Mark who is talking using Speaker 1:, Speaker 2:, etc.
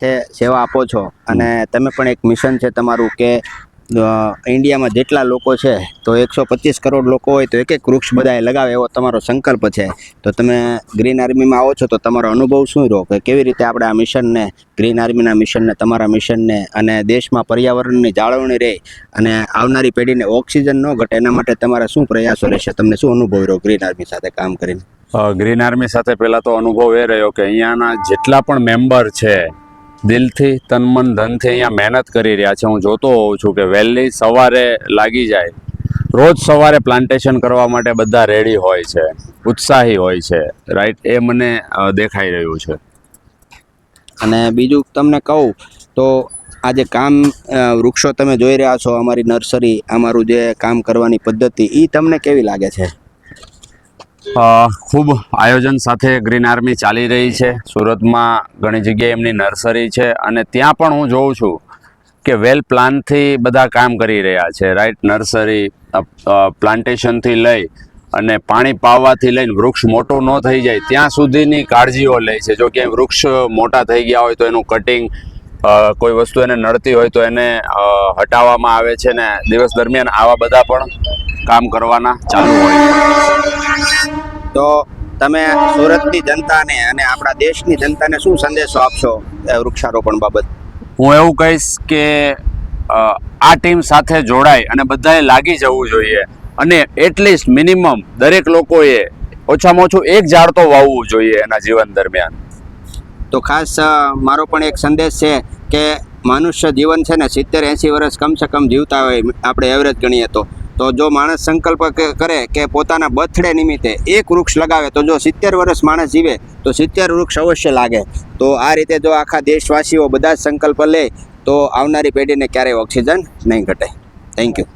Speaker 1: સાથે સેવા આપો છો અને તમે પણ એક મિશન છે તમારું કે ઇન્ડિયામાં જેટલા લોકો છે તો 125 કરોડ લોકો હોય તો એક એક વૃક્ષ બધાએ લગાવે એવો તમારો સંકલ્પ છે. તો તમે ગ્રીન આર્મીમાં આવો છો તો તમારો અનુભવ શું રહ્યો કે કેવી રીતે આપણે આ મિશનને, ગ્રીન આર્મીના મિશનને, તમારા મિશનને અને દેશમાં પર્યાવરણની જાળવણી રહે અને આવનારી પેઢીને ઓક્સિજન ન ઘટે એના માટે તમારા શું પ્રયાસો રહેશે? તમને શું અનુભવ રહ્યો ગ્રીન આર્મી સાથે કામ કરીને?
Speaker 2: ગ્રીન આર્મી સાથે પહેલાં તો અનુભવ એ રહ્યો કે અહીંયાના જેટલા પણ મેમ્બર છે દિલથી, તન મન ધનથી અહીંયા મહેનત કરી રહ્યા છે. હું જોતો હોઉં છું કે વહેલી સવારે લાગી જાય, રોજ સવારે પ્લાન્ટેશન કરવા માટે બધા રેડી હોય છે, ઉત્સાહી હોય છે, રાઈટ? એ મને દેખાઈ રહ્યું છે.
Speaker 1: અને બીજું તમને કહું તો આ જે કામ વૃક્ષો તમે જોઈ રહ્યા છો, અમારી નર્સરી, અમારું જે કામ કરવાની પદ્ધતિ, એ તમને કેવી લાગે છે?
Speaker 2: ખૂબ આયોજન સાથે ગ્રીન આર્મી ચાલી રહી છે. સુરતમાં ઘણી જગ્યાએ એમની નર્સરી છે અને ત્યાં પણ હું જોઉં છું કે વેલ પ્લાનથી બધા કામ કરી રહ્યા છે, રાઈટ? નર્સરી, પ્લાન્ટેશનથી લઈ અને પાણી પાવાથી લઈને વૃક્ષ મોટું ન થઈ જાય ત્યાં સુધીની કાળજીઓ લે છે. જો ક્યાંય વૃક્ષ મોટા થઈ ગયા હોય તો એનું કટિંગ, કોઈ વસ્તુ એને નડતી હોય તો એને હટાવવામાં આવે છે ને દિવસ દરમિયાન આવા બધા પણ કામ કરવાના ચાલુ હોય છે.
Speaker 1: તો તમે સુરતની જનતાને અને આપણા દેશની જનતાને શું સંદેશો આપશો વૃક્ષારોપણ બાબત?
Speaker 2: હું એવું કહીશ કે આ ટીમ સાથે જોડાય અને બધાએ લાગી જવું જોઈએ અને એટલીસ્ટ મિનિમમ દરેક લોકોએ ઓછામાં ઓછું એક ઝાડ તો વાવવું જોઈએ એના જીવન દરમિયાન.
Speaker 1: તો ખાસ મારો પણ એક સંદેશ છે કે મનુષ્ય જીવન છે ને 70-80 વર્ષ કમસે કમ જીવતા હોય આપણે એવરેજ ગણીએ તો જો માણસ સંકલ્પ કરે કે પોતાના બર્થડે નિમિત્તે એક વૃક્ષ લગાવે તો જો 70 વર્ષ માણસ જીવે તો 70 વૃક્ષ અવશ્ય લાગે. તો આ રીતે જો આખા દેશવાસીઓ બધા જ સંકલ્પ લે તો આવનારી પેઢીને ક્યારેય ઓક્સિજન નહીં ઘટે. Thank you.